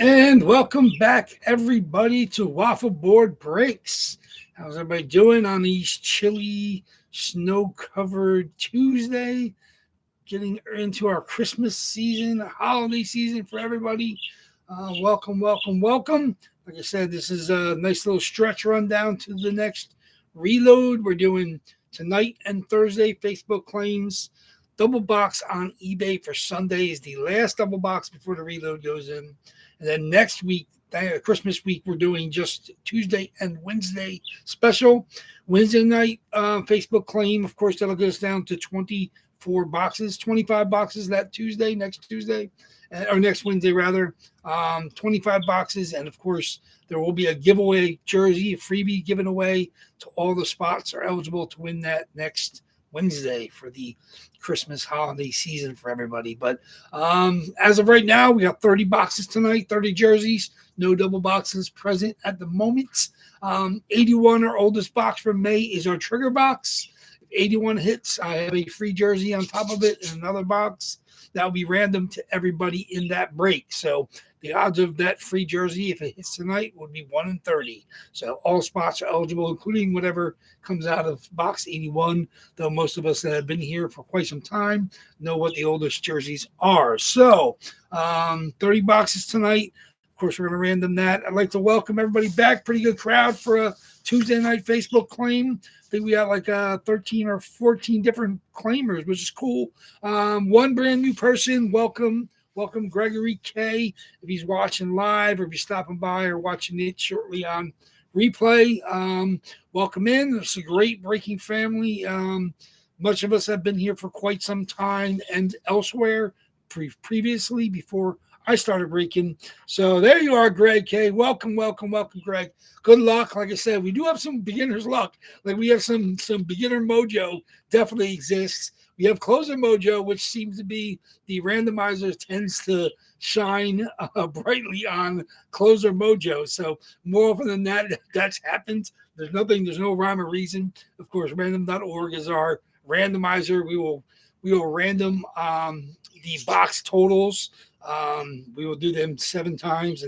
And welcome back, everybody, to Waffle Board Breaks. How's everybody doing on these chilly, snow-covered Tuesday? Getting into our Christmas season, holiday season for everybody. Welcome, welcome, welcome. Like I said, this is a nice little stretch rundown to the next reload. We're doing tonight and Thursday Facebook claims. Double box on eBay for Sunday is the last double box before the reload goes in. And then next week, Christmas week, we're doing just Tuesday and Wednesday special. Wednesday night Facebook claim, of course, that'll get us down to 24 boxes, 25 boxes that Tuesday, next Tuesday, or next Wednesday, rather. 25 boxes. And, of course, there will be a giveaway jersey, a freebie given away to all the spots are eligible to win that next Wednesday for the Christmas holiday season for everybody. But as of right now, we got 30 boxes tonight, 30 jerseys, no double boxes present at the moment. 81, our oldest box for May, is our trigger box. If 81 hits, I have a free jersey on top of it in another box. That will be random to everybody in that break. So the odds of that free jersey, if it hits tonight, would be 1 in 30. So all spots are eligible, including whatever comes out of box 81, though most of us that have been here for quite some time know what the oldest jerseys are. So 30 boxes tonight. Of course, we're going to random that. I'd like to welcome everybody back. Pretty good crowd for a Tuesday night Facebook claim. I think we got like 13 or 14 different claimers, which is cool. One brand new person. Welcome, Gregory K. If he's watching live or if he's stopping by or watching it shortly on replay, welcome in. It's a great breaking family. Much of us have been here for quite some time and elsewhere previously before I started breaking. So there you are, Greg K. Welcome, Greg. Good luck. Like I said, we do have some beginner's luck. Like we have some beginner mojo definitely exists. We have closer mojo, which seems to be the randomizer tends to shine brightly on closer mojo. So more often than that, that's happened. There's no rhyme or reason. Of course, random.org is our randomizer. We will random the box totals. We will do them 7 times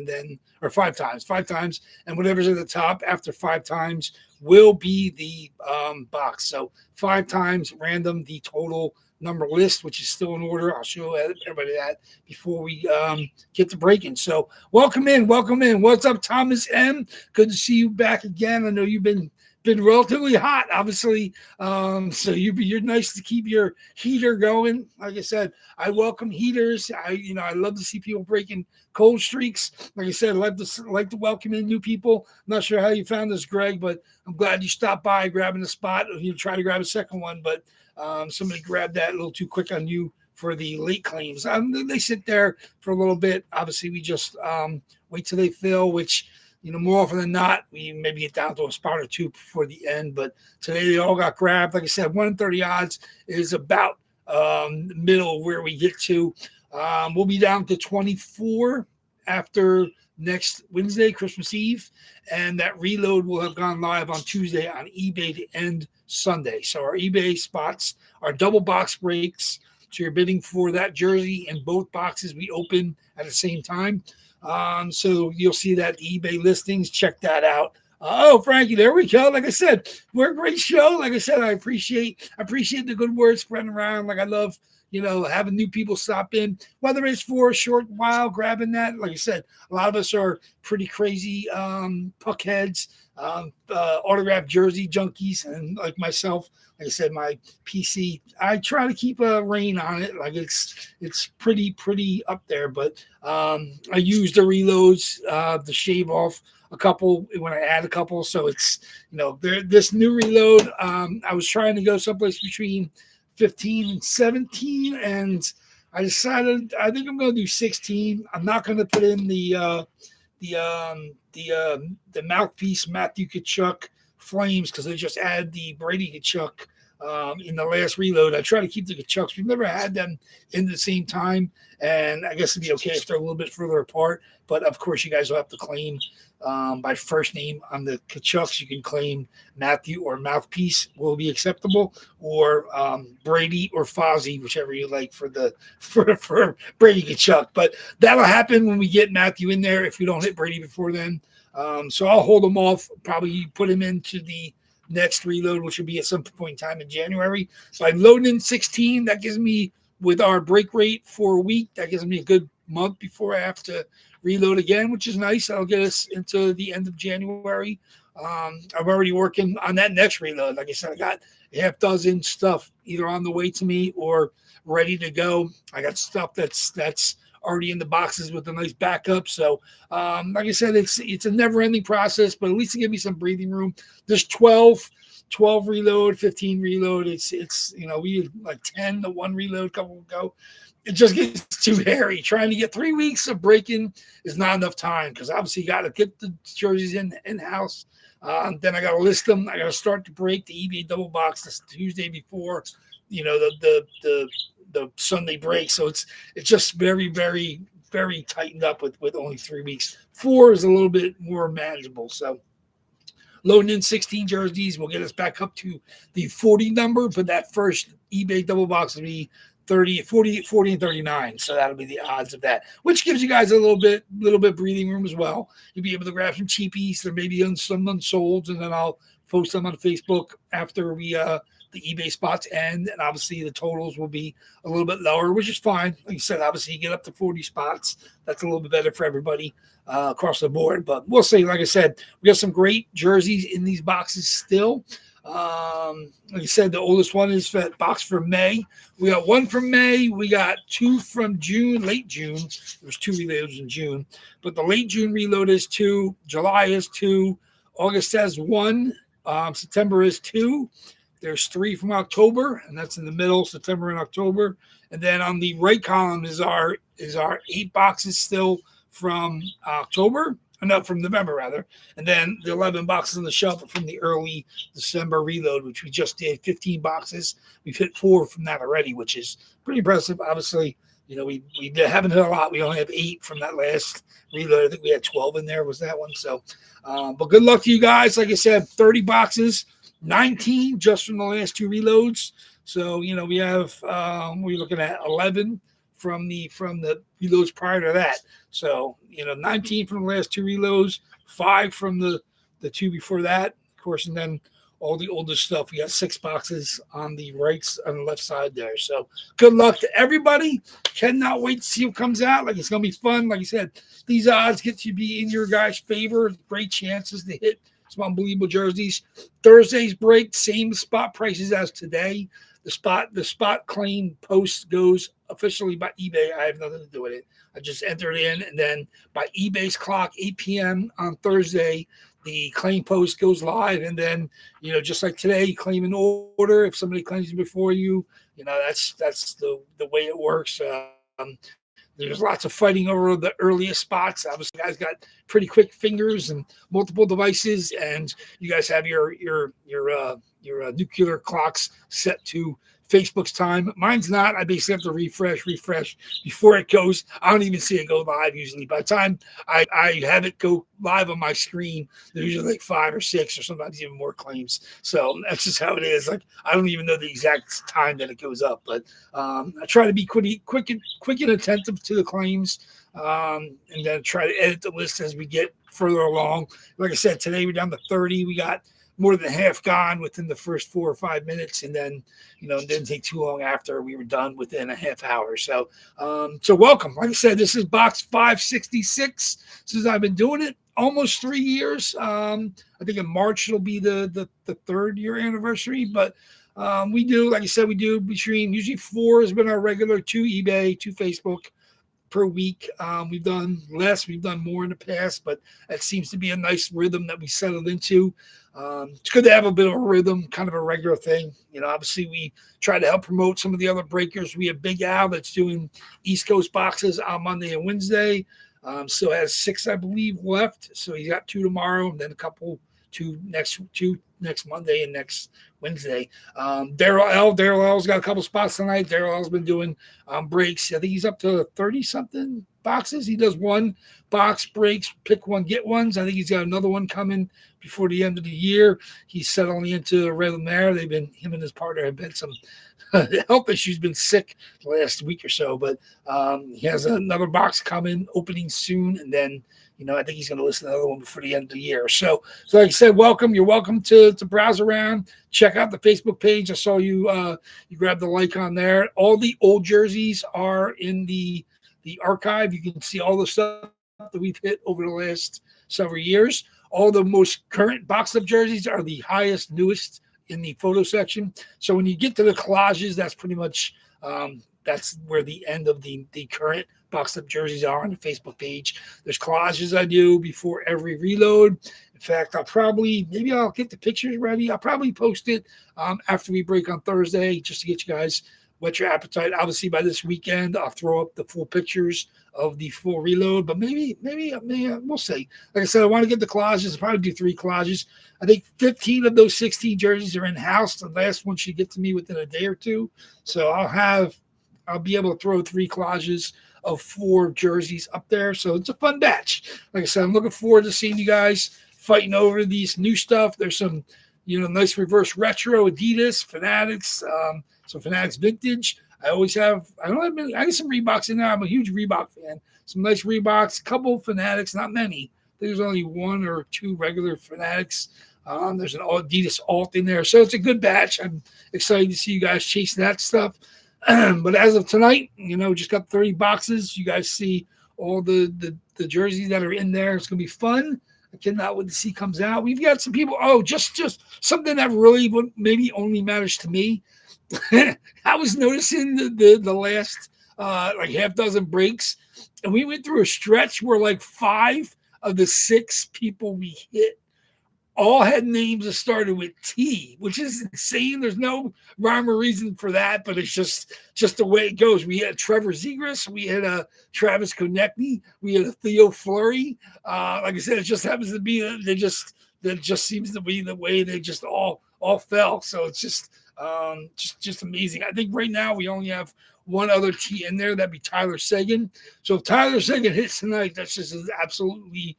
or 5 times, and whatever's at the top after 5 times will be the box. So 5 times random the total number list, which is still in order. I'll show everybody that before we get to breaking. So welcome in. What's up, Thomas M? Good to see you back again. I know you've been relatively hot, obviously. So you're nice to keep your heater going. Like I said, I welcome heaters. I love to see people breaking cold streaks. Like I said, I like to welcome in new people. I'm not sure how you found this, Greg, but I'm glad you stopped by grabbing a spot. You try to grab a second one, but somebody grabbed that a little too quick on you for the late claims. They sit there for a little bit. Obviously, we just wait till they fill, which more often than not, we maybe get down to a spot or two before the end. But today they all got grabbed. Like I said, 1 in 30 odds is about the middle where we get to. We'll be down to 24 after next Wednesday, Christmas Eve. And that reload will have gone live on Tuesday on eBay to end Sunday. So our eBay spots are double box breaks. So you're bidding for that jersey in both boxes we open at the same time. So you'll see that eBay listings. Check that out. Oh, Frankie, there we go. Like I said, we're a great show. Like I said, I appreciate the good words spreading around. Like I love, having new people stop in, whether it's for a short while, grabbing that. Like I said, a lot of us are pretty crazy puck heads, autographed jersey junkies, and like myself, like I said, my PC, I try to keep a rein on it. Like it's pretty up there, but I use the reloads to shave off a couple when I add a couple. So it's, this new reload, I was trying to go someplace between 15 and 17, and I decided I think I'm going to do 16. I'm not going to put in the mouthpiece Matthew Tkachuk flames because they just added the Brady Tkachuk in the last reload. I try to keep the Kachucks. We've never had them in the same time, and I guess it'd be okay if they're a little bit further apart. But of course, you guys will have to claim by first name on the Kachucks. You can claim Matthew or Mouthpiece will be acceptable, or Brady or Fozzie, whichever you like for Brady Kachuk. But that'll happen when we get Matthew in there. If we don't hit Brady before then, so I'll hold him off. Probably put him into the next reload, which will be at some point in time in January. So I'm loading in 16. That gives me, with our break rate for a week, that gives me a good month before I have to reload again, which is nice. That'll get us into the end of January. I'm already working on that next reload. Like I said, I got a half dozen stuff either on the way to me or ready to go. I got stuff that's already in the boxes with a nice backup. So, like I said, it's a never-ending process, but at least to give me some breathing room. There's 12 reload, 15 reload. It's we had like 10 to 1 reload a couple ago. It just gets too hairy. Trying to get 3 weeks of breaking is not enough time, because obviously you got to get the jerseys in-house. Then I got to list them. I got to start to break the eBay double box this Tuesday before, the Sunday break. So it's just very, very, very tightened up with only 3 weeks. 4 is a little bit more manageable. So loading in 16 jerseys will get us back up to the 40 number, but that first eBay double box will be 40, and 39. So that'll be the odds of that, which gives you guys a little bit breathing room as well. You'll be able to grab some cheapies. There may be some unsolds, and then I'll post them on Facebook after the eBay spots end, and obviously the totals will be a little bit lower, which is fine. Like I said, obviously you get up to 40 spots. That's a little bit better for everybody across the board. But we'll see. Like I said, we got some great jerseys in these boxes still. Like I said, the oldest one is that box from May. We got 1 from May. We got 2 from June, late June. There's 2 reloads in June, but the late June reload is 2. July is 2. August has 1. September is 2. There's 3 from October, and that's in the middle, September and October. And then on the right column is our 8 boxes still from October. Not from November, rather. And then the 11 boxes on the shelf are from the early December reload, which we just did. 15 boxes. We've hit 4 from that already, which is pretty impressive. Obviously, we haven't hit a lot. We only have 8 from that last reload. I think we had 12 in there, was that one. So, but good luck to you guys. Like I said, 30 boxes, 19 just from the last 2 reloads. So, we have, we're looking at 11 from the reloads prior to that. So, 19 from the last 2 reloads, 5 from the 2 before that, of course, and then all the older stuff. We got 6 boxes on the left side there. So good luck to everybody. Cannot wait to see what comes out. Like, it's going to be fun. Like I said, these odds get to be in your guys' favor. Great chances to hit some unbelievable jerseys. Thursday's break, same spot prices as today. The spot claim post goes officially by eBay. I have nothing to do with it. I just enter it in, and then by eBay's clock, 8 p.m. on Thursday, the claim post goes live. And then, just like today, you claim an order. If somebody claims it before you, that's the way it works. There's lots of fighting over the earliest spots. Obviously, you guys got pretty quick fingers and multiple devices, and you guys have your nuclear clocks set to Facebook's time. Mine's not. I basically have to refresh before it goes. I don't even see it go live usually. By the time I have it go live on my screen, there's usually like 5 or 6 or sometimes even more claims. So that's just how it is. Like, I don't even know the exact time that it goes up, but I try to be quick and attentive to the claims, and then try to edit the list as we get further along. Like I said, today we're down to 30. We got more than half gone within the first 4 or 5 minutes, and then it didn't take too long after we were done within a half hour. So welcome. Like I said, this is box 566 since I've been doing it, almost 3 years. I think in March it'll be the 3rd year anniversary, but we do, like I said, we do between usually 4 has been our regular, 2 eBay, 2 Facebook per week. We've done less, we've done more in the past, but that seems to be a nice rhythm that we settled into. It's good to have a bit of a rhythm, kind of a regular thing. Obviously we try to help promote some of the other breakers. We have Big Al that's doing East Coast boxes on Monday and Wednesday. Still has 6, I believe, left. So he's got 2 tomorrow, and then 2 next next Monday and next Wednesday. Daryl L's got a couple spots tonight. Daryl L's been doing breaks. I think he's up to 30-something boxes. He does one box breaks, pick one, get ones. I think he's got another one coming before the end of the year. He's settling into a rhythm there. Him and his partner have been some health issues, been sick the last week or so, but he has another box coming, opening soon, and then I think he's going to listen to another one before the end of the year. So like I said, welcome. You're welcome to browse around. Check out the Facebook page. I saw you you grabbed the like on there. All the old jerseys are in the archive. You can see all the stuff that we've hit over the last several years. All the most current box of jerseys are the highest, newest in the photo section. So when you get to the collages, that's pretty much that's where the end of the current boxed up jerseys are on the Facebook page. There's collages I do before every reload. In fact, I'll get the pictures ready. I'll probably post it after we break on Thursday, just to get you guys whet your appetite. Obviously, by this weekend, I'll throw up the full pictures of the full reload, but maybe we'll see. Like I said, I want to get the collages. I'll probably do 3 collages. I think 15 of those 16 jerseys are in house. The last one should get to me within a day or two. So I'll be able to throw 3 collages of 4 jerseys up there. So it's a fun batch. Like I said, I'm looking forward to seeing you guys fighting over these new stuff. There's some, nice reverse retro Adidas, Fanatics, some Fanatics vintage. I got some Reeboks in there. I'm a huge Reebok fan. Some nice Reeboks, a couple Fanatics, not many. There's only 1 or 2 regular Fanatics. There's an Adidas alt in there. So it's a good batch. I'm excited to see you guys chasing that stuff. But as of tonight, just got 30 boxes. You guys see all the jerseys that are in there. It's going to be fun. I cannot wait to see comes out. We've got some people. Oh, just something that really maybe only matters to me. I was noticing the last like half dozen breaks, and we went through a stretch where like 5 of the 6 people we hit all had names that started with T, which is insane. There's no rhyme or reason for that, but it's just the way it goes. We had Trevor Zegras, we had Travis Konechny, we had a Theo Fleury. Like I said, it just happens to be that just seems to be the way they just all fell. So it's just amazing. I think right now we only have one other T in there. That'd be Tyler Seguin. So if Tyler Seguin hits tonight, that's just absolutely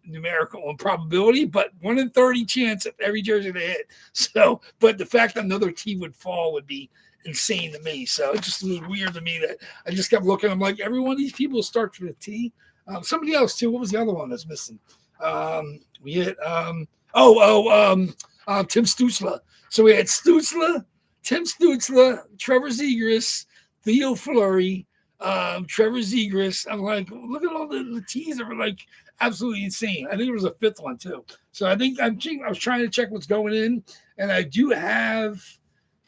numerical improbability, but 1 in 30 chance of every jersey they hit. So, but the fact that another T would fall would be insane to me. So it just was weird to me that I just kept looking. I'm like, every one of these people starts with a T. Somebody else too. What was the other one that's missing? We hit Tim Stutzla. So we had Stutzla, Tim Stutzla, Trevor Zegras, Theo Fleury, Trevor Zegras. I'm like, look at all the T's that were like absolutely insane. I think there was a 5th one too. So I was trying to check what's going in, and I do have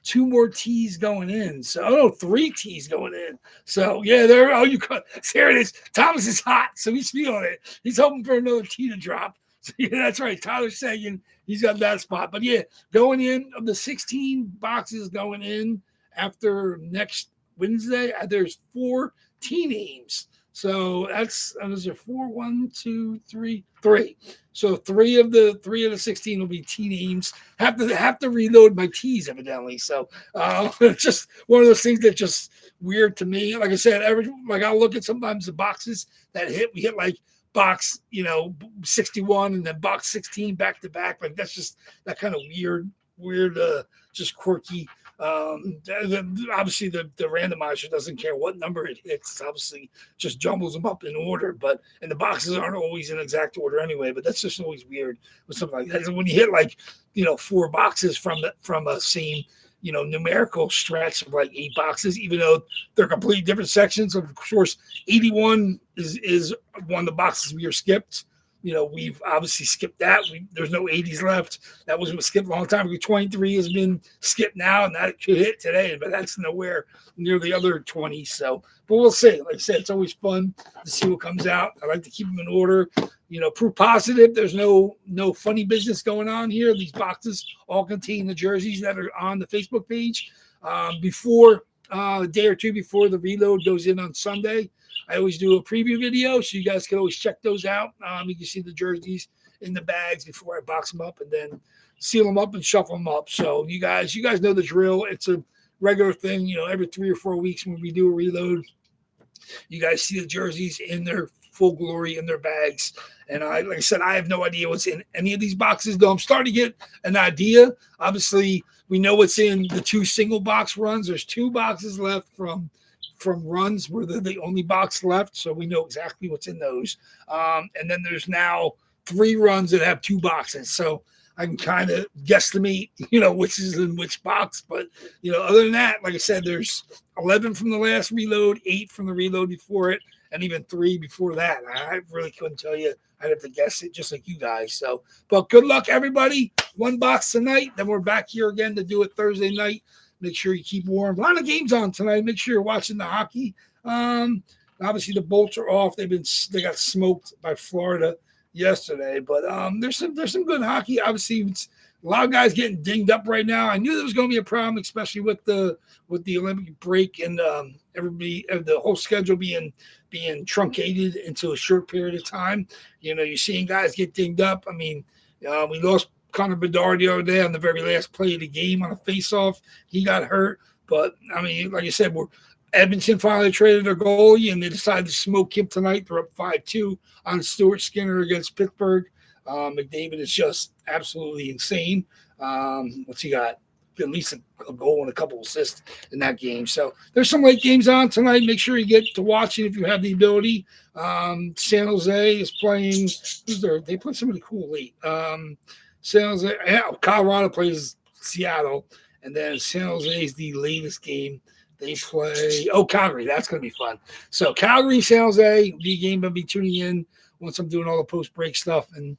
2 more T's going in. So 3 T's going in. So yeah, there it is. Thomas is hot, so he's feeling it. He's hoping for another T to drop. So yeah, that's right. Tyler Seguin, he's got that spot. But yeah, going in of the 16 boxes going in after next Wednesday, there's 4 T names. So those are 4, 1, 2, 3. So 3 of the 16 will be T names. Have to reload my T's evidently. So it's just one of those things that just weird to me. Like I said, I'll look at sometimes the boxes that we hit like box 61 and then box 16 back to back. Like that's just that kind of weird just quirky. Obviously the randomizer doesn't care what number it hits. It obviously just jumbles them up in order, and the boxes aren't always in exact order anyway, but that's just always weird with something like that. When you hit like 4 boxes from a same numerical stretch of like 8 boxes, even though they're completely different sections. Of course 81 is one of the boxes we are skipped. We've obviously skipped that. There's no 80s left. That was skipped a long time ago. 23 has been skipped now, and that could hit today, but that's nowhere near the other 20. So, but we'll see. Like I said, it's always fun to see what comes out. I like to keep them in order. Proof positive. There's no funny business going on here. These boxes all contain the jerseys that are on the Facebook page. Before a day or two before the reload goes in on Sunday, I always do a preview video, so you guys can always check those out. You can see the jerseys in the bags before I box them up and then seal them up and shuffle them up. So you guys know the drill. It's a regular thing, every 3 or 4 weeks when we do a reload, you guys see the jerseys in their full glory in their bags. And like I said, I have no idea what's in any of these boxes, though I'm starting to get an idea. Obviously, we know what's in the 2 single box runs. There's 2 boxes left from runs where they're the only box left, so we know exactly what's in those. And then there's now 3 runs that have 2 boxes. So I can kind of guesstimate, which is in which box. But, other than that, like I said, there's 11 from the last reload, 8 from the reload before it, and even 3 before that. I really couldn't tell you. I'd have to guess it just like you guys. So, but good luck, everybody. 1 box tonight. Then we're back here again to do it Thursday night. Make sure you keep warm. A lot of games on tonight. Make sure you're watching the hockey. Obviously, the Bolts are off. They got smoked by Florida yesterday, but there's some good hockey. Obviously, it's a lot of guys getting dinged up right now. I knew there was going to be a problem, especially with the Olympic break and the whole schedule being truncated into a short period of time. You're seeing guys get dinged up. I mean, we lost Connor Bedard the other day on the very last play of the game on a face-off. He got hurt, but I mean, like I said, Edmonton finally traded their goalie, and they decided to smoke him tonight. They're up 5-2 on Stuart Skinner against Pittsburgh. McDavid is just absolutely insane. What's he got? At least a goal and a couple assists in that game. So there's some late games on tonight. Make sure you get to watch it if you have the ability. San Jose is playing. They play somebody cool late. San Jose, Colorado plays Seattle, and then San Jose is the latest game. They play Calgary. That's going to be fun. So Calgary, San Jose will be a game I'll be tuning in once I'm doing all the post-break stuff. And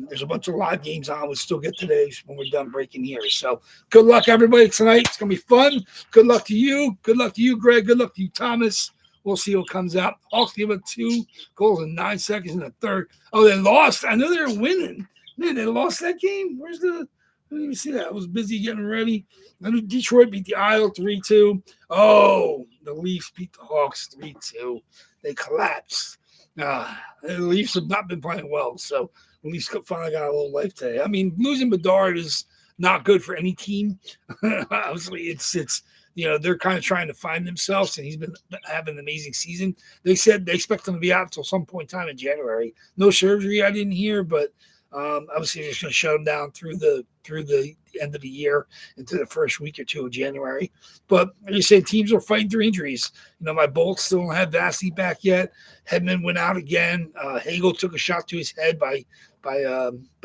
there's a bunch of live games on. We'll still get today's when we're done breaking here. So good luck, everybody, tonight. It's going to be fun. Good luck to you. Good luck to you, Greg. Good luck to you, Thomas. We'll see what comes out. Hawks give it 2 goals in 9 seconds in the third. Oh, they lost. I know they were winning. Man, they lost that game. I didn't even see that. I was busy getting ready. And Detroit beat the Isle 3-2. Oh, the Leafs beat the Hawks 3-2. They collapsed. The Leafs have not been playing well, so the Leafs finally got a little life today. I mean, losing Bedard is not good for any team. Obviously, it's they're kind of trying to find themselves, and he's been having an amazing season. They said they expect him to be out until some point in time in January. No surgery, I didn't hear, but obviously they're just going to shut him down through the end of the year into the first week or 2 of January. But like you said, teams are fighting through injuries. My Bolts still don't have Vasi back yet. Hedman went out again. Hagel took a shot to his head by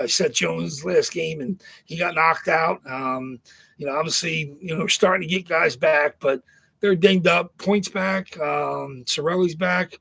Seth Jones last game, and he got knocked out. Obviously, we're starting to get guys back, but they're dinged up. Point's back. Sorelli's back.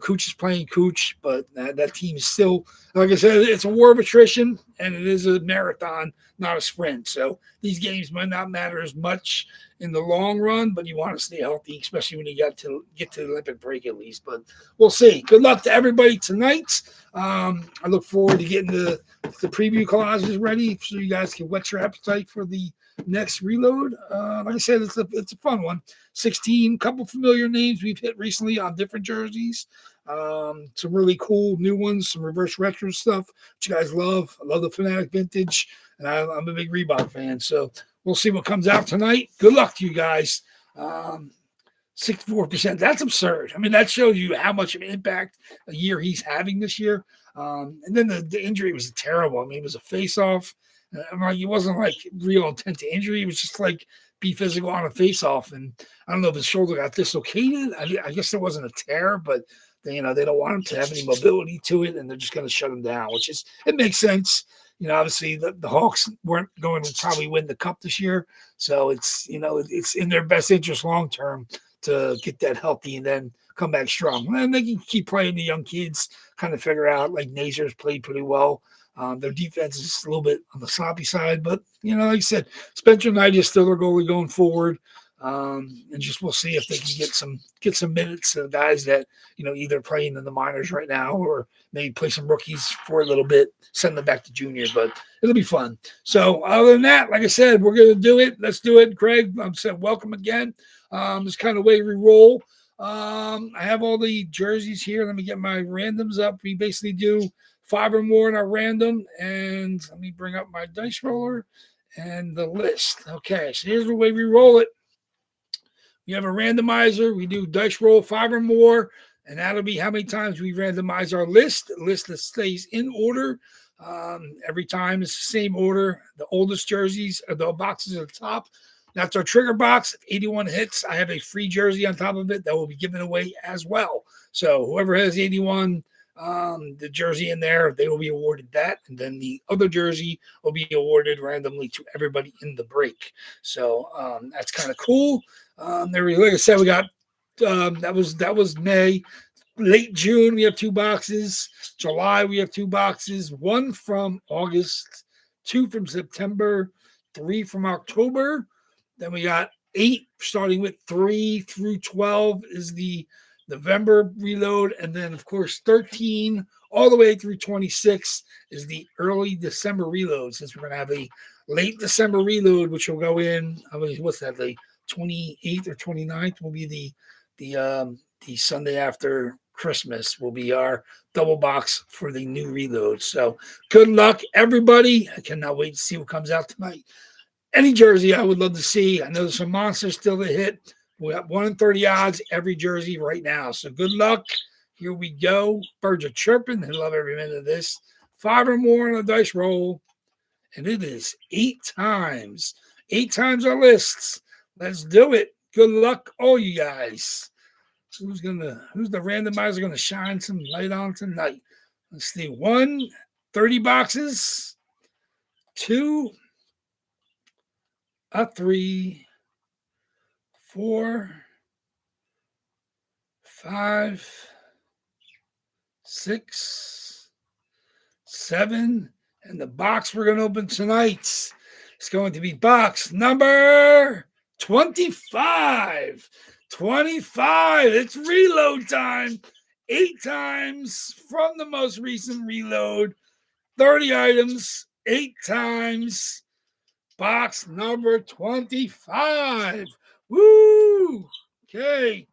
Cooch is playing Cooch, but that team is still, like I said, it's a war of attrition, and it is a marathon, not a sprint. So these games might not matter as much in the long run, but you want to stay healthy, especially when you get to the Olympic break at least. But we'll see. Good luck to everybody tonight. I look forward to getting the preview collages ready so you guys can whet your appetite for the next reload. Like I said, it's a fun one. 16, couple familiar names we've hit recently on different jerseys. Some really cool new ones, some reverse retro stuff, which you guys love. I love the Fanatic Vintage, and I'm a big Reebok fan. So we'll see what comes out tonight. Good luck to you guys. 64%. That's absurd. I mean, that shows you how much of an impact a year he's having this year. And then the injury was terrible. I mean, it was a face-off. I'm like, it wasn't like real intent to injury. It was just like be physical on a face-off. And I don't know if his shoulder got dislocated. I guess there wasn't a tear, but they don't want him to have any mobility to it, and they're just going to shut him down, it makes sense. Obviously the Hawks weren't going to probably win the cup this year. So it's in their best interest long-term to get that healthy and then come back strong. And they can keep playing the young kids, kind of figure out, like Nazar's played pretty well. Their defense is a little bit on the sloppy side, but like I said, Spencer Knight is still their goalie going forward. And just we'll see if they can get some minutes to the guys that either playing in the minors right now or maybe play some rookies for a little bit, send them back to junior. But it'll be fun. So other than that, like I said, we're gonna do it. Let's do it, Craig. I'm saying welcome again. This kind of way we roll. I have all the jerseys here. Let me get my randoms up. We basically do 5 or more in our random. And let me bring up my dice roller and the list. Okay, so here's the way we roll it. We have a randomizer. We do dice roll 5 or more, and that'll be how many times we randomize our list. The list that stays in order. Every time it's the same order. The oldest jerseys, the boxes at the top. That's our trigger box. If 81 hits, I have a free jersey on top of it that will be given away as well. So whoever has 81, the jersey in there, they will be awarded that. And then the other jersey will be awarded randomly to everybody in the break. So that's kind of cool. Like I said, we got that was May. Late June, we have 2 boxes. July, we have 2 boxes. 1 from August, 2 from September, 3 from October. Then we got 8, starting with 3 through 12 is the November reload. And then, of course, 13 all the way through 26 is the early December reload, since we're going to have a late December reload, which will go in, what's that, the 28th or 29th will be the Sunday after Christmas will be our double box for the new reload. So good luck, everybody. I cannot wait to see what comes out tonight. Any jersey I would love to see. I know there's some monsters still to hit. We got 1 in 30 odds every jersey right now. So good luck. Here we go. Birds are chirping. I love every minute of this. 5 or more on a dice roll. And it is 8 times. 8 times our lists. Let's do it. Good luck, all you guys. Who's the randomizer gonna shine some light on tonight? Let's see. 1, 30 boxes. 2, a 3, 4, 5, 6, 7, and the box we're going to open tonight is going to be box number 25. 25. It's reload time. 8 times from the most recent reload. 30 items, 8 times. Box number 25. Woo! Okay.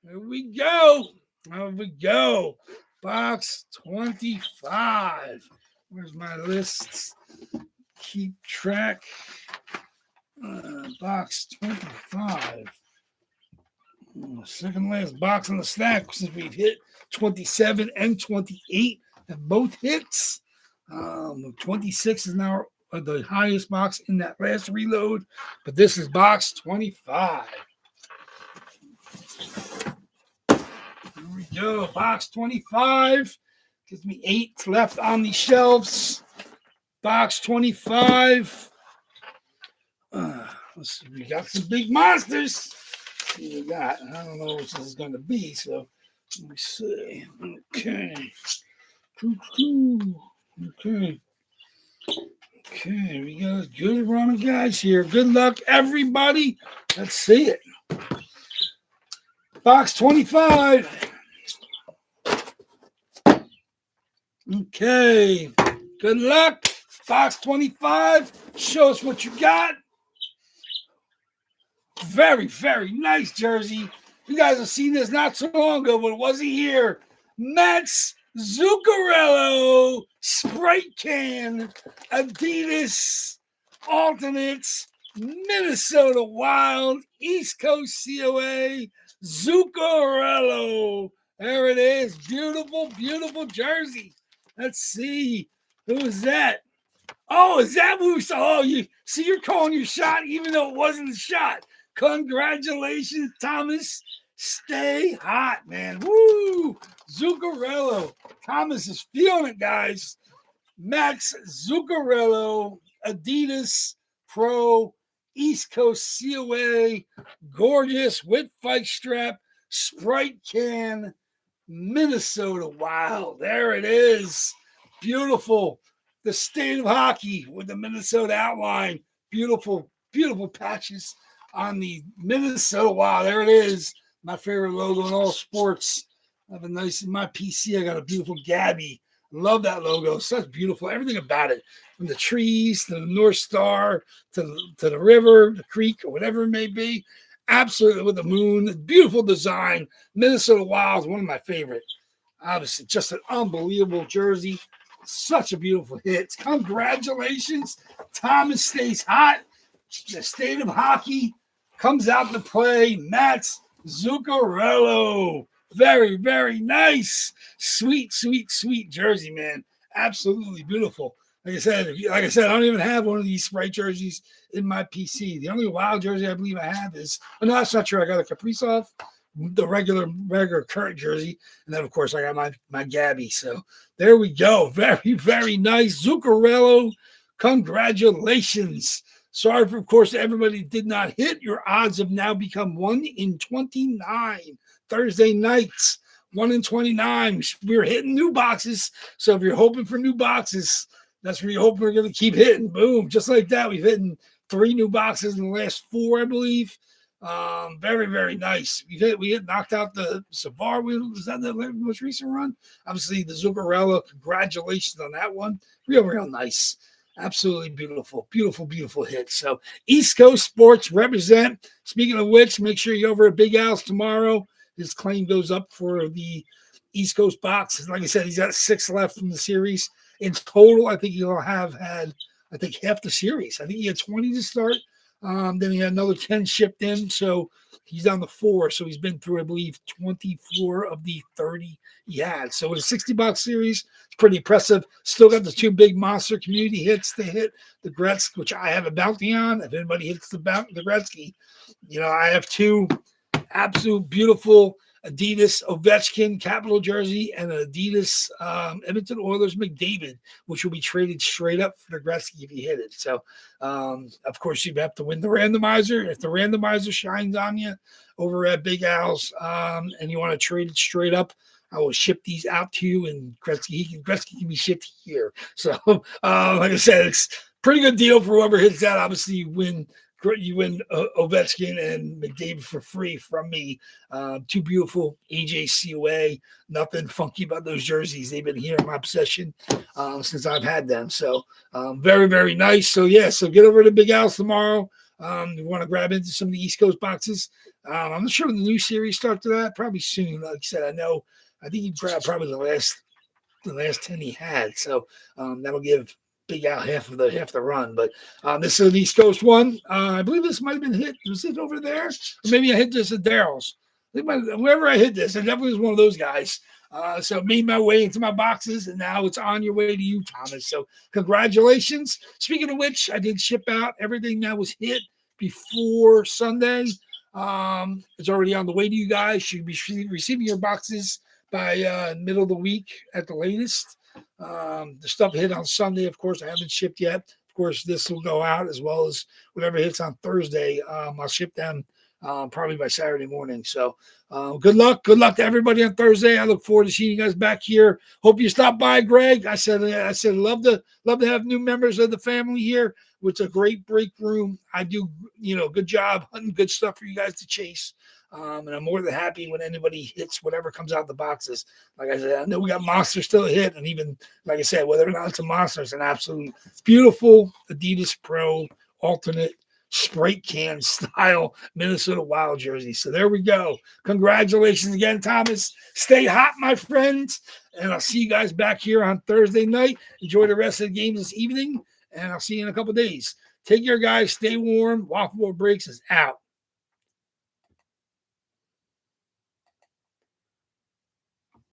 Here we go. Here we go. Box 25. Where's my lists? Keep track. Box 25. Second last box on the stack since we've hit 27 and 28 have both hits. 26 is now the highest box in that last reload, but this is box 25. Here we go. Box 25 gives me 8 left on the shelves. Box 25. Let's see. We got some big monsters. Let's see what we got. I don't know what this is going to be, so let me see. Okay. Okay. Okay, we got a good run of guys here. Good luck, everybody. Let's see it. Box 25. Okay. Good luck. Box 25. Show us what you got. Very, very nice jersey. You guys have seen this not so long ago, but it wasn't here. Max Zuccarello Sprite Can Adidas Alternates Minnesota Wild East Coast COA Zuccarello. There it is. Beautiful, beautiful jersey. Let's see. Who is that? Oh, is that what we saw? Oh, you see, you're calling your shot even though it wasn't a shot. Congratulations, Thomas. Stay hot, man. Woo! Zuccarello. Thomas is feeling it, guys. Max Zuccarello, Adidas Pro, East Coast COA, gorgeous with fight strap, Sprite Can, Minnesota Wild. There it is. Beautiful. The state of hockey with the Minnesota outline. Beautiful, beautiful patches on the Minnesota Wild. There it is. My favorite logo in all sports. I have a nice, in my PC, I got a beautiful Gabby. Love that logo. Such beautiful, everything about it. From the trees to the North Star to the river, the creek, or whatever it may be. Absolutely with the moon. Beautiful design. Minnesota Wild is one of my favorite. Obviously, just an unbelievable jersey. Such a beautiful hit. Congratulations. Thomas stays hot. The state of hockey comes out to play. Mats Zuccarello. Very, very nice. Sweet, sweet, sweet jersey, man. Absolutely beautiful. Like I said, I don't even have one of these Sprite jerseys in my PC. The only Wild jersey I believe I have is, oh, no, that's not true. I got a Kaprizov, the regular current jersey, and then of course I got my Gabby. So there we go. Very, very nice. Zuccarello, congratulations. Sorry for, of course, everybody did not hit. Your odds have now become 1 in 29. Thursday nights, 1 in 29. We're hitting new boxes. So if you're hoping for new boxes, that's where you hope we're going to keep hitting. Boom. Just like that. We've hit 3 new boxes in the last 4, I believe. Very, very nice. We hit knocked out the Savard. Was that the most recent run? Obviously, the Zuccarello. Congratulations on that one. Real, real nice. Absolutely beautiful, beautiful, beautiful hit. So East Coast Sports represent. Speaking of which, make sure you're over at Big Al's tomorrow. His claim goes up for the East Coast box. Like I said, he's got 6 left from the series. In total, I think he'll have had, half the series. I think he had 20 to start. Then he had another 10 shipped in. So he's down to 4. So he's been through, I believe, 24 of the 30 he had. So with a $60 series, it's pretty impressive. Still got the 2 big monster community hits to hit. The Gretzky, which I have a bounty on. If anybody hits the Gretzky, I have 2 absolute beautiful Adidas Ovechkin Capital jersey and an Adidas Edmonton Oilers McDavid, which will be traded straight up for the Gretzky if you hit it. So, of course, you have to win the randomizer. If the randomizer shines on you over at Big Al's and you want to trade it straight up, I will ship these out to you, and Gretzky can be shipped here. So, like I said, it's a pretty good deal for whoever hits that. Obviously, you win Ovechkin and McDavid for free from me. 2 beautiful AJCOA. Nothing funky about those jerseys. They've been here in my possession since I've had them. So very, very nice. So so get over to Big Al's tomorrow. You want to grab into some of the East Coast boxes. I'm not sure when the new series starts to that. Probably soon. Like I said, I think he grabbed probably the last 10 he had. So that'll give Big Al half the run. But this is an East Coast one. I believe this might have been hit. Was it over there? Or maybe I hit this at Daryl's. Wherever I hit this, it definitely was one of those guys. So made my way into my boxes, and now it's on your way to you, Thomas. So congratulations. Speaking of which, I did ship out everything that was hit before Sunday. It's already on the way to you guys. You'll be receiving your boxes by middle of the week at the latest. The stuff hit on Sunday, of course, I haven't shipped yet. Of course, this will go out as well as whatever hits on Thursday. I'll ship them probably by Saturday morning. So good luck to everybody on Thursday. I look forward to seeing you guys back here. Hope you stop by, Greg. I said love to have new members of the family here. It's a great break room. I do good job hunting good stuff for you guys to chase. And I'm more than happy when anybody hits whatever comes out the boxes. Like I said, I know we got Monster still a hit, and even like I said, whether or not it's a Monster, it's an absolute beautiful Adidas Pro alternate spray can style Minnesota Wild jersey. So there we go. Congratulations again, Thomas. Stay hot, my friends, and I'll see you guys back here on Thursday night. Enjoy the rest of the games this evening, and I'll see you in a couple days. Take care, guys. Stay warm. WAFFLEBOARD Breaks is out.